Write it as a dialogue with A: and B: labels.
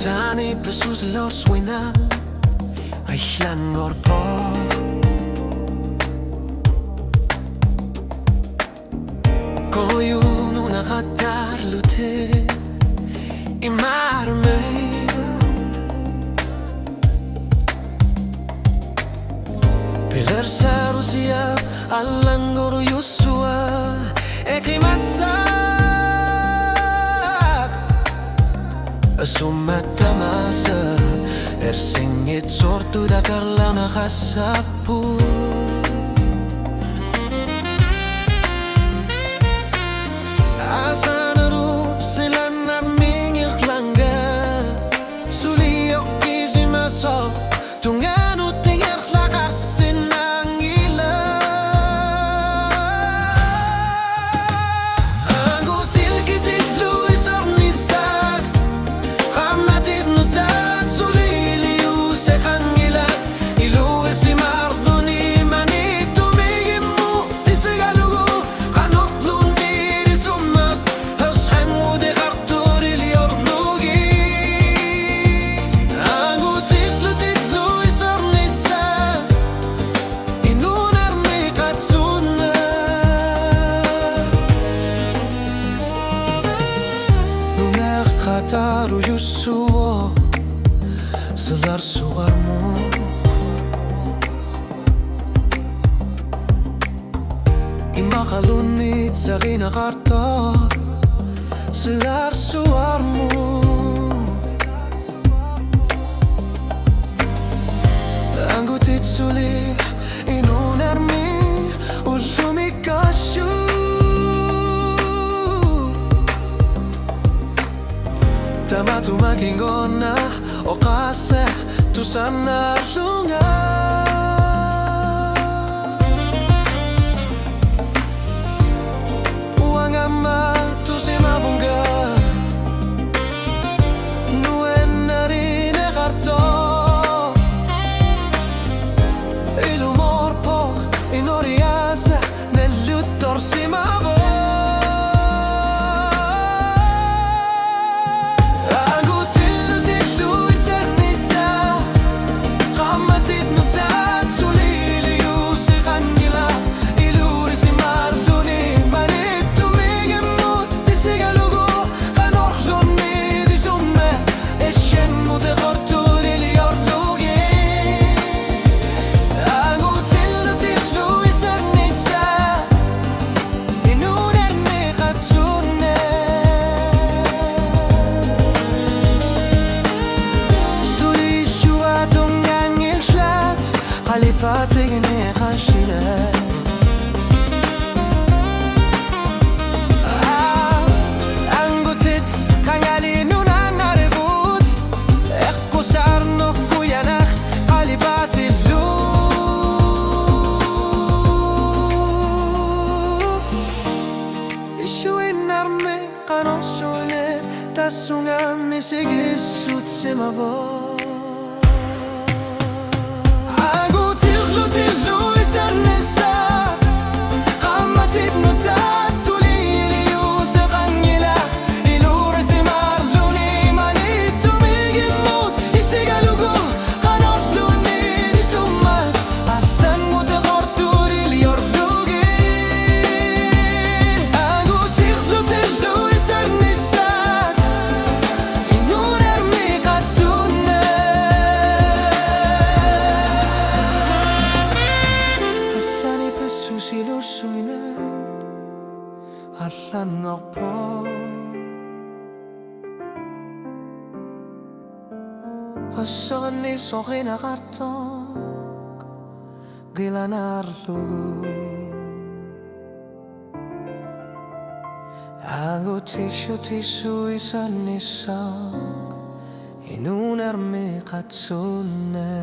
A: Sani presus lor suena ay langor po Koyun una khatar lute imarme Peler sarusia alangor yusua ekimasa Sumata masa ersingit sortu da karla nakasapu Asa narup sila naming ikhlangga Suliyok kizimasok tunganu tingir lakasin ng ila Angutil kitit luis ornisak Qamatid nutat suliliu se kangilat Iluis si marduni mani tumigimu Isigalugu kanofluni risumat Hashangu de karturi liorlugi Angu titlu isarnisa Inunar mi katsuna Nunar khataru yusuo Selar suarmu Imakalunit sa kinakarta Selar suarmu Anggutit suli inunar mi Ulsumi kasyu Tamatu makingona o kase tu sana lunga Uangama tu si mabunga Nuen narine karto Ilumor pok inoriasa Nell'uttor si mabo Patigin e khashile Angutit kangali nuna narevut Ekkusar nokku yanak qalibati lu Ishuin arme qanosune Tasungam nisigissut semabo Allan ngokpo Osoni sohina kartok Gilanar lugu Angu tisu isan isak Inunar mi katsune